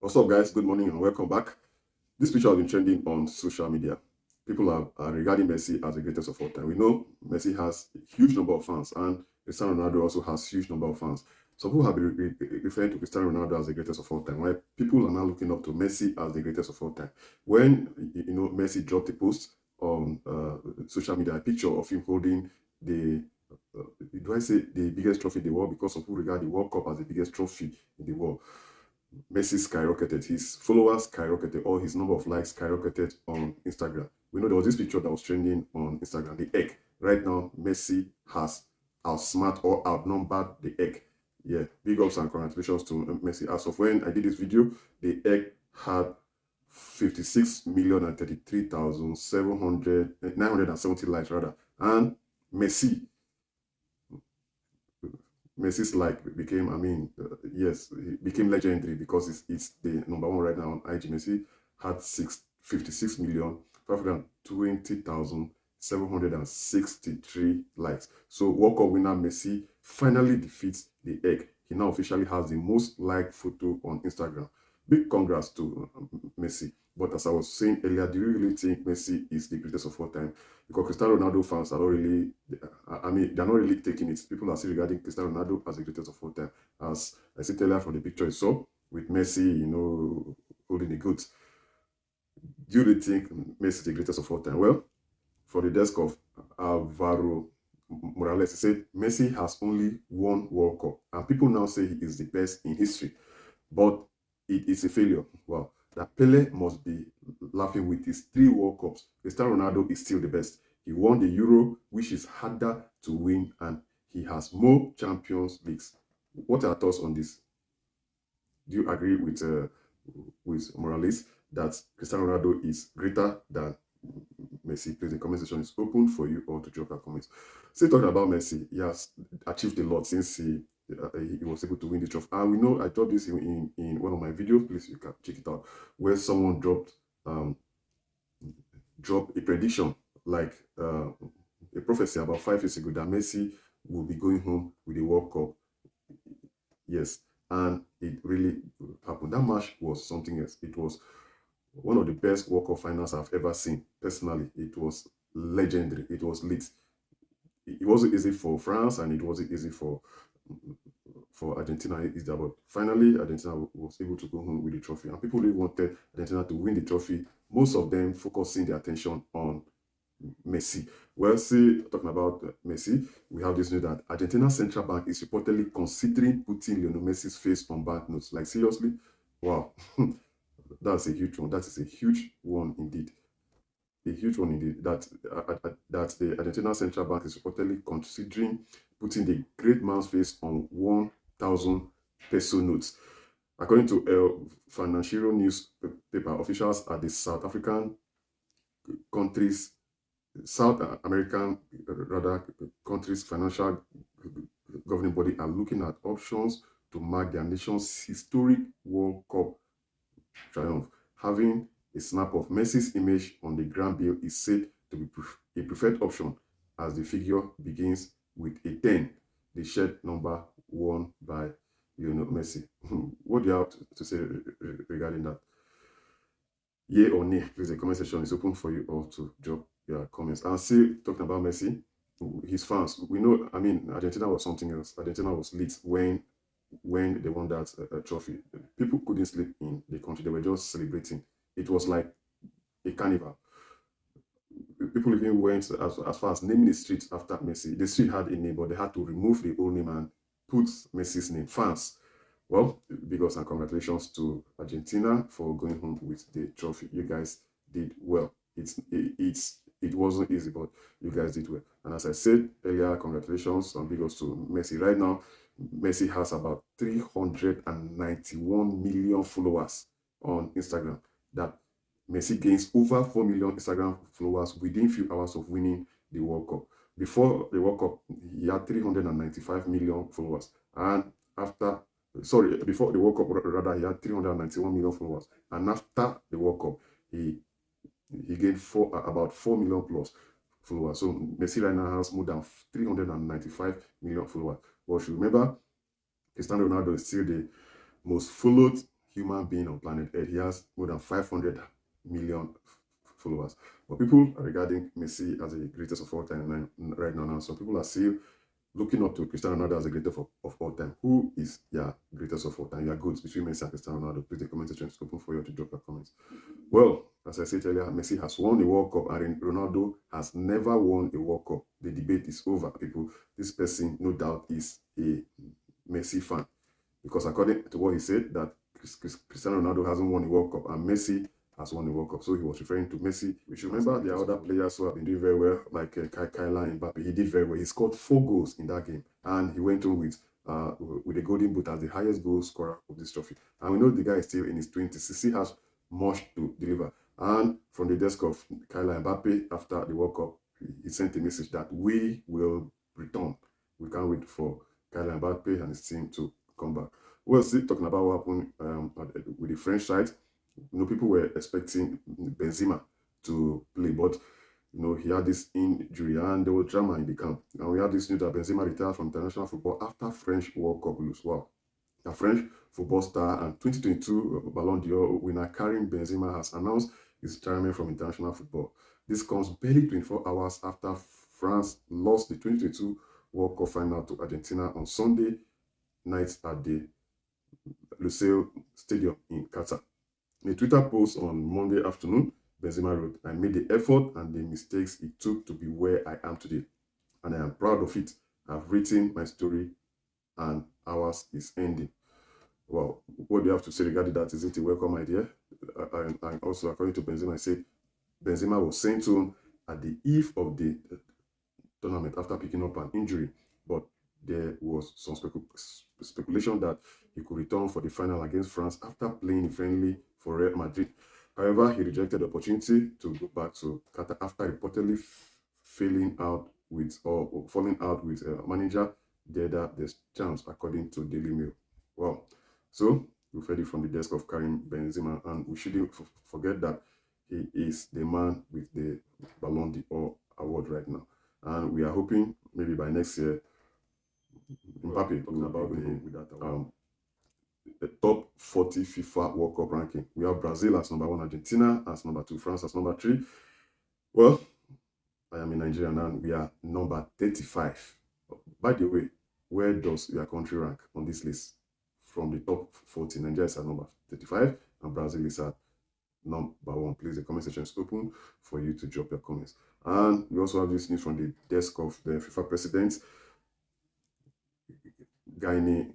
What's up, guys? Good morning and welcome back. This picture has been trending on social media. People are regarding Messi as the greatest of all time. We know Messi has a huge number of fans, and Cristiano Ronaldo also has huge number of fans. Some people have been referring to Cristiano Ronaldo as the greatest of all time, while people are now looking up to Messi as the greatest of all time. When Messi dropped a post on social media, a picture of him holding the do I say the biggest trophy in the world, because some people regard the World Cup as the biggest trophy in the world. Messi skyrocketed, his followers skyrocketed, or his number of likes skyrocketed on Instagram. We know there was this picture that was trending on Instagram, the egg. Right now, Messi has outsmart or outnumbered the egg. Yeah, big ups and congratulations to Messi. As of when I did this video, the egg had 56,033,970 likes rather. And Messi Messi's like became, yes, he became legendary because it's the number one right now on IG. Messi had 56,520,763 likes. So World Cup winner Messi finally defeats the egg. He now officially has the most liked photo on Instagram. Big congrats to Messi. But as I was saying earlier, do you really think Messi is the greatest of all time? Because Cristiano Ronaldo fans are not really, they're not really taking it. People are still regarding Cristiano Ronaldo as the greatest of all time. As I said earlier from the picture I saw, with Messi, holding the goods. Do you really think Messi is the greatest of all time? Well, for the desk of Alvaro Morales, he said Messi has only one World Cup, and people now say he is the best in history, but it is a failure. Wow, that Pele must be laughing with his 3 World Cups. Cristiano Ronaldo is still the best. He won the Euro, which is harder to win, and he has more Champions Leagues. What are your thoughts on this? Do you agree with Morales that Cristiano Ronaldo is greater than Messi? Please, the comment section is open for you all to drop your comments. Still talking about Messi, he has achieved a lot since he was able to win the trophy. And we know I dropped this in one of my videos. Please, you can check it out, where someone um, dropped a prediction, like a prophecy about 5 years ago, that Messi will be going home with the World Cup. Yes, and it really happened. That match was something else. It was one of the best World Cup finals I've ever seen. Personally, it was legendary. It was lit. It wasn't easy for France, and it wasn't easy for Argentina either. But finally, Argentina was able to go home with the trophy, and people really wanted Argentina to win the trophy. Most of them focusing their attention on Messi. Well, see, talking about Messi, we have this news that Argentina's central bank is reportedly considering putting Lionel Messi's face on banknotes. Like, seriously? Wow. That's a huge one. That is a huge one indeed. A huge one indeed. That the Argentina central bank is reportedly considering putting the great man's face on 1,000 peso notes. According to El Financiero newspaper, officials at the countries South American, rather, countries' financial governing body are looking at options to mark their nation's historic World Cup triumph. Having a snap of Messi's image on the grand bill is said to be a preferred option, as the figure begins with a 10, the shared number won by Lionel Messi. What do you have to say regarding that? Yay or nay? Please, the comment section is open for you all to drop your comments. And still talking about Messi, his fans. We know, Argentina was something else. Argentina was lit when they won that trophy. People couldn't sleep in the country. They were just celebrating. It was like a carnival. People even went as far as naming the street after Messi. The street had a name, but they had to remove the old name and put Messi's name. Fans. Well, big ups and congratulations to Argentina for going home with the trophy. You guys did well. It wasn't easy, but you guys did well. And as I said earlier, congratulations and big ups to Messi. Right now, Messi has about 391 million followers on Instagram. That Messi gains over 4 million Instagram followers within few hours of winning the World Cup. Before the World Cup, he had 395 million followers. And before the World Cup, rather, he had 391 million followers. And after the World Cup, he gained about 4 million plus followers. So Messi right now has more than 395 million followers. But you remember, Cristiano Ronaldo is still the most followed human being on planet Earth. He has more than 500 million followers. But people are regarding Messi as the greatest of all time right now. Some people are still looking up to Cristiano Ronaldo as the greatest of all time. Who is your greatest of all time? Your goods between Messi and Cristiano Ronaldo. Please, the comment section is open for you to drop your comments. Well, as I said earlier, Messi has won the World Cup and Ronaldo has never won a World Cup. The debate is over, people. This person, no doubt, is a Messi fan. Because according to what he said, that Cristiano Ronaldo hasn't won a World Cup and Messi has won the World Cup. So he was referring to Messi. We should remember there are other players who have been doing very well, like Kylian Mbappe. He did very well. He scored 4 goals in that game. And he went on with the Golden Boot as the highest goal scorer of this trophy. And we know the guy is still in his 20s. He still has much to deliver. And from the desk of Kylian Mbappe, after the World Cup, he sent a message that we will return. We can't wait for Kylian Mbappe and his team to come back. We're still talking about what happened with the French side. People were expecting Benzema to play, but he had this injury and there was drama in the camp. And we had this news that Benzema retired from international football after French World Cup lose. Wow. A French football star and 2022 Ballon d'Or winner Karim Benzema has announced his retirement from international football. This comes barely 24 hours after France lost the 2022 World Cup final to Argentina on Sunday night at the Lusail Stadium in Qatar. In a Twitter post on Monday afternoon, Benzema wrote, "I made the effort and the mistakes it took to be where I am today, and I am proud of it. I've written my story and ours is ending." Well, what do you have to say regarding that? Is it a welcome idea? And also, according to Benzema, I said Benzema was sent home at the eve of the tournament after picking up an injury, but there was some speculation that he could return for the final against France after playing a friendly for Real Madrid. However, he rejected the opportunity to go back to Qatar after reportedly falling out with manager Deda Deschamps, according to Daily Mail. Well, so we've heard it from the desk of Karim Benzema, and we shouldn't forget that he is the man with the Ballon d'Or award right now. And we are hoping maybe by next year, Mbappe talking about the top 40 FIFA World Cup ranking. We have Brazil as number 1, Argentina as number 2, France as number 3. Well, I am in Nigeria now. We are number 35. By the way, where does your country rank on this list? From the top 40, Nigeria is at number 35 and Brazil is at number 1. Please, the comment section is open for you to drop your comments. And we also have this news from the desk of the FIFA president, Gianni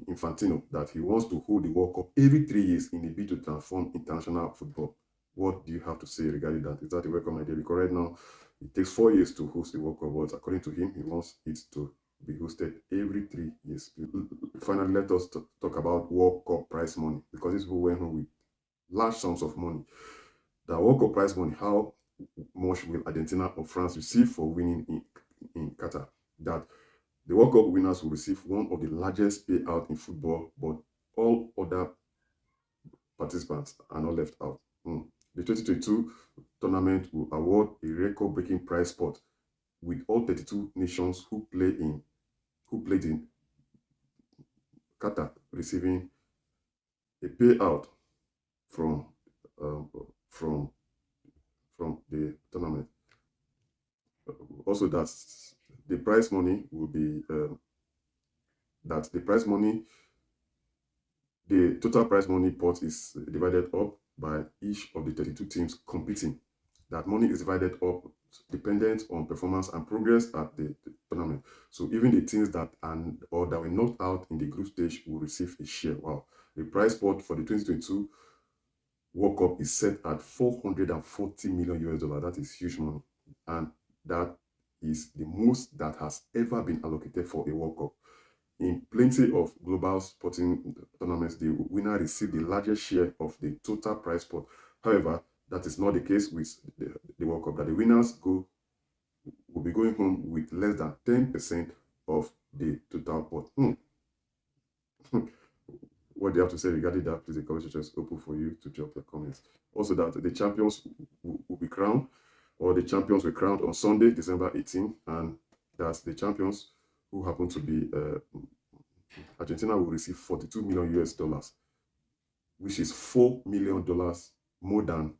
Infantino, that he wants to hold the World Cup every 3 years in a bid to transform international football. What do you have to say regarding that? Is that a welcome idea? Because right now, it takes 4 years to host the World Cup, but according to him, he wants it to be hosted every 3 years. Finally, let us talk about World Cup prize money, because these people went home with large sums of money. The World Cup prize money, how much will Argentina or France receive for winning in Qatar? That the World Cup winners will receive one of the largest payouts in football, but all other participants are not left out. The 2022 tournament will award a record-breaking prize pot, with all 32 nations who played in Qatar receiving a payout from the tournament. Also, that the prize money will be the total prize money pot is divided up by each of the 32 teams competing. That money is divided up dependent on performance and progress at the tournament. So even the teams that were knocked out in the group stage will receive a share. Wow. The prize pot for the 2022 World Cup is set at $440 million. That is huge money. And that is the most that has ever been allocated for a World Cup. In plenty of global sporting tournaments, the winner received the largest share of the total prize pot. However, that is not the case with the World Cup, that the winners will be going home with less than 10% of the total pot. What do you have to say regarding that? Please, the comment section is open for you to drop your comments. Also, that the champions will be crowned, or the champions were crowned on Sunday, December 18, and that's the champions who happen to be Argentina will receive $42 million. which is $4 million more than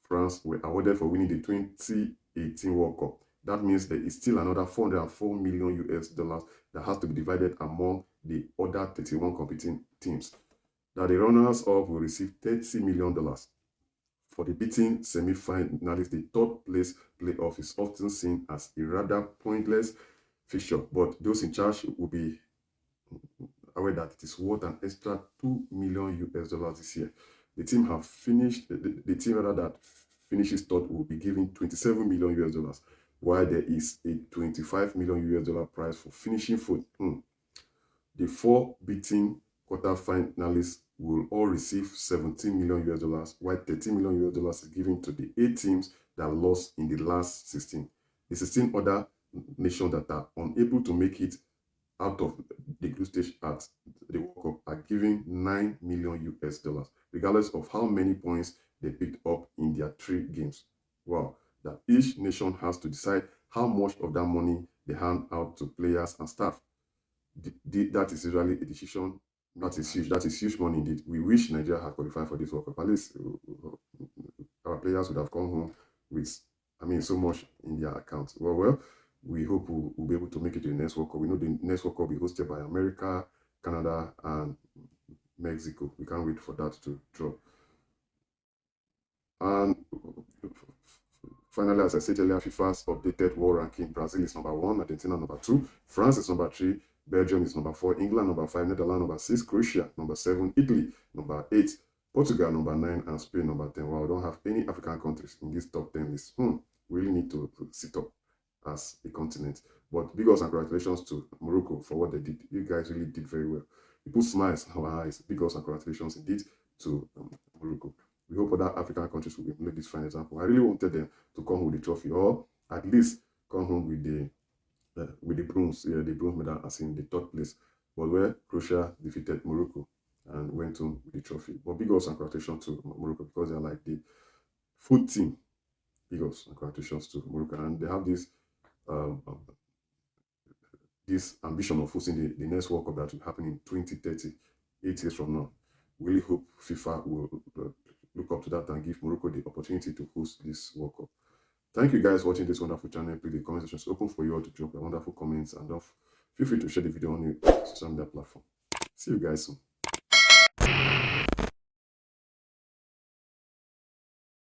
France were awarded for winning the 2018 World Cup. That means there is still another 404 million US dollars that has to be divided among the other 31 competing teams. Now, the runners-up will receive $30 million. For the beating semi-finalists, the third place playoff is often seen as a rather pointless fixture, but those in charge will be aware that it is worth an extra $2 million US dollars this year. The team have finished, the team rather that finishes third will be given $27 million US dollars, while there is a $25 million US dollar prize for finishing fourth. The 4 beating quarterfinalists will all receive $17 million US dollars, while $13 million US dollars is given to the 8 teams that lost in the last 16. The 16 other nations that are unable to make it out of the group stage at the World Cup are given $9 million US dollars, regardless of how many points they picked up in their 3 games. Wow, that each nation has to decide how much of that money they hand out to players and staff. That is usually a decision that is huge. That is huge money indeed. We wish Nigeria had qualified for this World Cup. At least our players would have come home with, so much in their accounts. Well, we hope we'll be able to make it to the next World Cup. We know the next World Cup will be hosted by America, Canada, and Mexico. We can't wait for that to drop. And finally, as I said earlier, FIFA's updated world ranking: Brazil is number 1, Argentina number 2, France is number 3, Belgium is number 4, England number 5, Netherlands number 6, Croatia number 7, Italy number 8, Portugal number 9, and Spain number 10. Wow, we don't have any African countries in this top 10 list. We really need to sit up as a continent. But big ups and congratulations to Morocco for what they did. You guys really did very well. You put smiles in our eyes. Big ups and congratulations indeed to Morocco. We hope other African countries will emulate this fine example. I really wanted them to come home with the trophy, or at least come home with the bronze, the bronze medal, as in the 3rd place. But where Croatia defeated Morocco and went home with the trophy. But big ups and congratulations to Morocco, because they are like the foot team. Big ups and congratulations to Morocco, and they have this this ambition of hosting the next World Cup that will happen in 2030, 8 years from now. Really hope FIFA will look up to that and give Morocco the opportunity to host this World Cup. Thank you guys for watching this wonderful channel. Please, the comment section is open for you all to drop your wonderful comments, and feel free to share the video on your social media platform. See you guys soon.